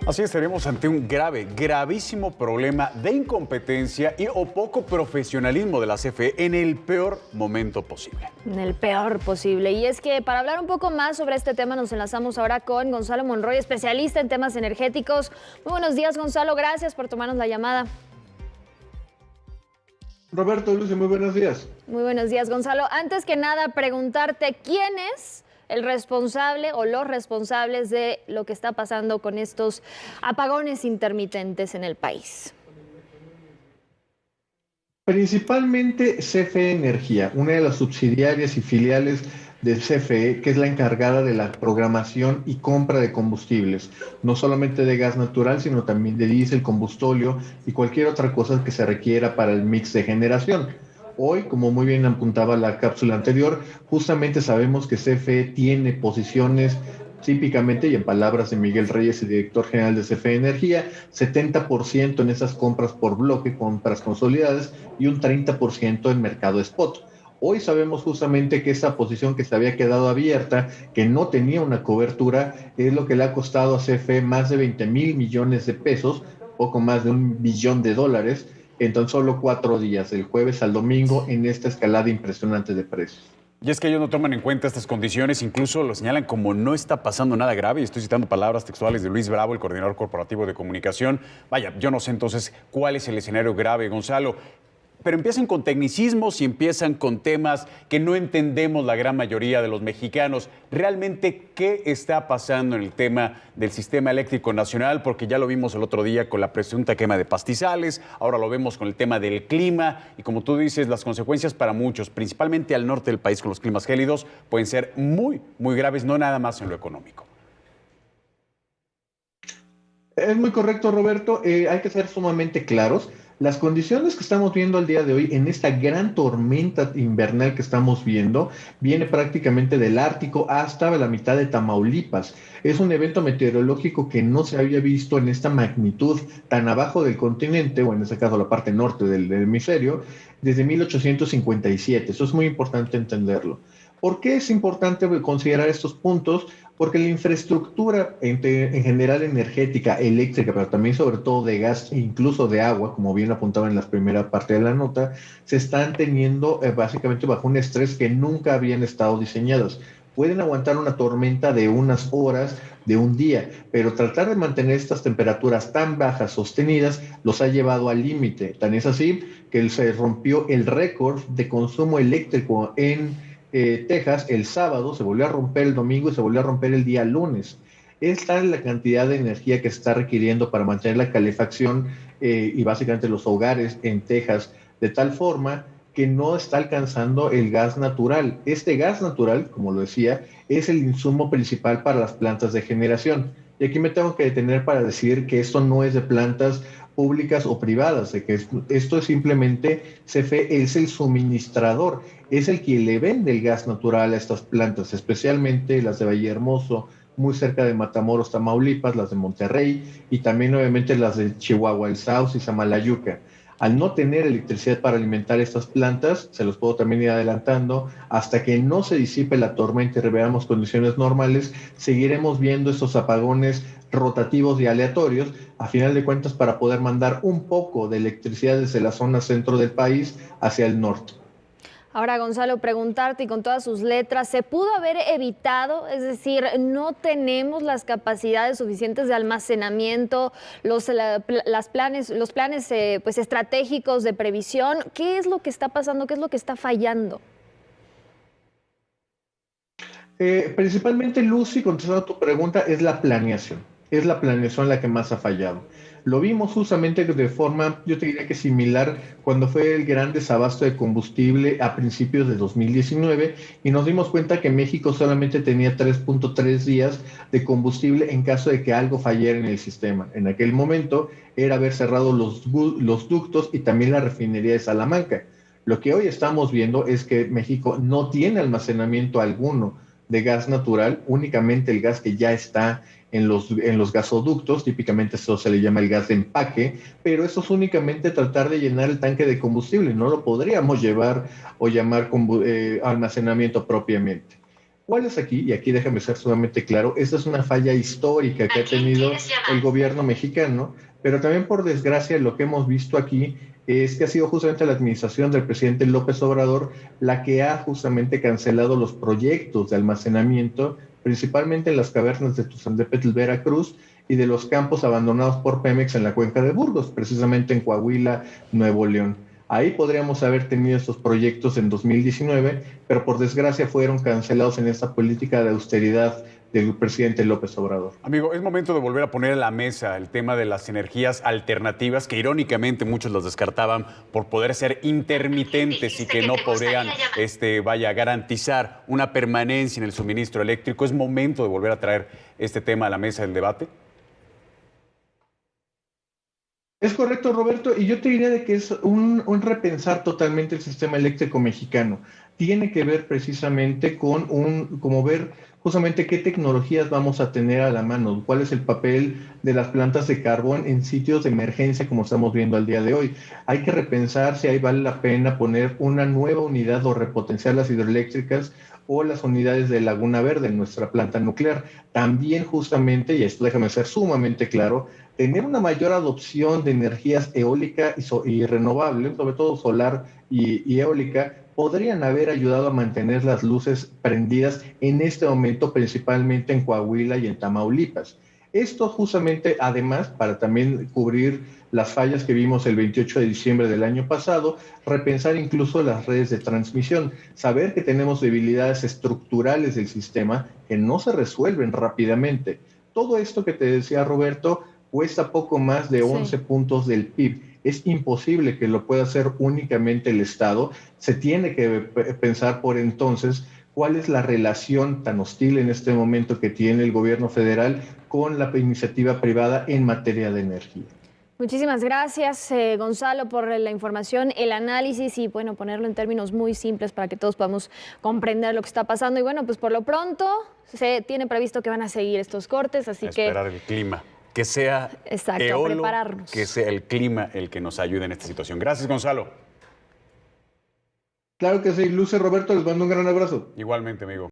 Así estaremos ante un gravísimo problema de incompetencia o poco profesionalismo de la CFE en el peor momento posible. En el peor posible. Y es que para hablar un poco más sobre este tema nos enlazamos ahora con Gonzalo Monroy, especialista en temas energéticos. Muy buenos días, Gonzalo. Gracias por tomarnos la llamada. Roberto, Lucio, muy buenos días. Muy buenos días, Gonzalo. Antes que nada, preguntarte quién es el responsable o los responsables de lo que está pasando con estos apagones intermitentes en el país. Principalmente CFE Energía, una de las subsidiarias y filiales de CFE, que es la encargada de la programación y compra de combustibles, no solamente de gas natural, sino también de diésel, combustóleo y cualquier otra cosa que se requiera para el mix de generación. Hoy, como muy bien apuntaba la cápsula anterior, justamente sabemos que CFE tiene posiciones típicamente, y en palabras de Miguel Reyes, el director general de CFE Energía, 70% en esas compras por bloque, compras consolidadas, y un 30% en mercado spot. Hoy sabemos justamente que esa posición que se había quedado abierta, que no tenía una cobertura, es lo que le ha costado a CFE más de 20,000 millones de pesos, poco más de $1 billón, en tan solo 4 días, del jueves al domingo, en esta escalada impresionante de precios. Y es que ellos no toman en cuenta estas condiciones, incluso lo señalan como no está pasando nada grave. Y estoy citando palabras textuales de Luis Bravo, el coordinador corporativo de comunicación. Vaya, yo no sé entonces cuál es el escenario grave, Gonzalo. Pero empiezan con tecnicismos y empiezan con temas que no entendemos la gran mayoría de los mexicanos. ¿Realmente qué está pasando en el tema del sistema eléctrico nacional? Porque ya lo vimos el otro día con la presunta quema de pastizales, ahora lo vemos con el tema del clima y, como tú dices, las consecuencias para muchos, principalmente al norte del país con los climas gélidos, pueden ser muy, muy graves, no nada más en lo económico. Es muy correcto, Roberto. Hay que ser sumamente claros. Las condiciones que estamos viendo al día de hoy en esta gran tormenta invernal que estamos viendo viene prácticamente del Ártico hasta la mitad de Tamaulipas. Es un evento meteorológico que no se había visto en esta magnitud tan abajo del continente, o en este caso la parte norte del hemisferio, desde 1857. Eso es muy importante entenderlo. ¿Por qué es importante considerar estos puntos? Porque la infraestructura en general energética, eléctrica, pero también sobre todo de gas e incluso de agua, como bien apuntaba en la primera parte de la nota, se están teniendo básicamente bajo un estrés que nunca habían estado diseñadas. Pueden aguantar una tormenta de unas horas, de un día, pero tratar de mantener estas temperaturas tan bajas sostenidas los ha llevado al límite. Tan es así que se rompió el récord de consumo eléctrico en Texas el sábado, se volvió a romper el domingo y se volvió a romper el día lunes. Es tal la cantidad de energía que se está requiriendo para mantener la calefacción y básicamente los hogares en Texas, de tal forma que no está alcanzando el gas natural. Este gas natural, como lo decía, es el insumo principal para las plantas de generación. Y aquí me tengo que detener para decir que esto no es de plantas públicas o privadas, de que esto es simplemente, CFE es el suministrador, es el que le vende el gas natural a estas plantas, especialmente las de Vallehermoso, muy cerca de Matamoros, Tamaulipas, las de Monterrey y también obviamente las de Chihuahua, El Sauce y Samalayuca. Al no tener electricidad para alimentar estas plantas, se los puedo también ir adelantando, hasta que no se disipe la tormenta y reveamos condiciones normales, seguiremos viendo estos apagones rotativos y aleatorios, a final de cuentas para poder mandar un poco de electricidad desde la zona centro del país hacia el norte. Ahora, Gonzalo, preguntarte, y con todas sus letras, ¿se pudo haber evitado? Es decir, no tenemos las capacidades suficientes de almacenamiento, los planes pues, estratégicos de previsión. ¿Qué es lo que está pasando? ¿Qué es lo que está fallando? Principalmente, Lucy, contestando a tu pregunta, es la planeación. Es la planeación la que más ha fallado. Lo vimos justamente de forma, yo te diría que similar, cuando fue el gran desabasto de combustible a principios de 2019 y nos dimos cuenta que México solamente tenía 3.3 días de combustible en caso de que algo fallara en el sistema. En aquel momento era haber cerrado los ductos y también la refinería de Salamanca. Lo que hoy estamos viendo es que México no tiene almacenamiento alguno de gas natural, únicamente el gas que ya está en los gasoductos, típicamente eso se le llama el gas de empaque, pero eso es únicamente tratar de llenar el tanque de combustible, no lo podríamos llevar o llamar almacenamiento propiamente. ¿Cuál es aquí? Y aquí déjame ser sumamente claro, esta es una falla histórica que ha tenido el gobierno mexicano, pero también por desgracia lo que hemos visto aquí es que ha sido justamente la administración del presidente López Obrador la que ha justamente cancelado los proyectos de almacenamiento, principalmente en las cavernas de Tuzandépetl, Veracruz, y de los campos abandonados por Pemex en la cuenca de Burgos, precisamente en Coahuila, Nuevo León. Ahí podríamos haber tenido estos proyectos en 2019, pero por desgracia fueron cancelados en esta política de austeridad del presidente López Obrador. Amigo, es momento de volver a poner en la mesa el tema de las energías alternativas, que irónicamente muchos las descartaban por poder ser intermitentes y que no podrían garantizar una permanencia en el suministro eléctrico. ¿Es momento de volver a traer este tema a la mesa del debate? Es correcto, Roberto, y yo te diría de que es un repensar totalmente el sistema eléctrico mexicano. Tiene que ver precisamente con como ver justamente qué tecnologías vamos a tener a la mano, cuál es el papel de las plantas de carbón en sitios de emergencia como estamos viendo al día de hoy. Hay que repensar si ahí vale la pena poner una nueva unidad o repotenciar las hidroeléctricas o las unidades de Laguna Verde en nuestra planta nuclear. También justamente, y esto déjame ser sumamente claro, tener una mayor adopción de energías eólica y renovables, sobre todo solar y eólica, podrían haber ayudado a mantener las luces prendidas en este momento, principalmente en Coahuila y en Tamaulipas. Esto justamente, además, para también cubrir las fallas que vimos el 28 de diciembre del año pasado, repensar incluso las redes de transmisión, saber que tenemos debilidades estructurales del sistema que no se resuelven rápidamente. Todo esto que te decía Roberto cuesta poco más de 11 puntos del PIB. Es imposible que lo pueda hacer únicamente el Estado. Se tiene que pensar por entonces cuál es la relación tan hostil en este momento que tiene el gobierno federal con la iniciativa privada en materia de energía. Muchísimas gracias, Gonzalo, por la información, el análisis y, bueno, ponerlo en términos muy simples para que todos podamos comprender lo que está pasando. Y, bueno, pues por lo pronto se tiene previsto que van a seguir estos cortes, así que... Esperar el clima. Que sea eolo, prepararnos. Que sea el clima el que nos ayude en esta situación. Gracias, Gonzalo. Claro que sí, Luce, Roberto, les mando un gran abrazo. Igualmente, amigo.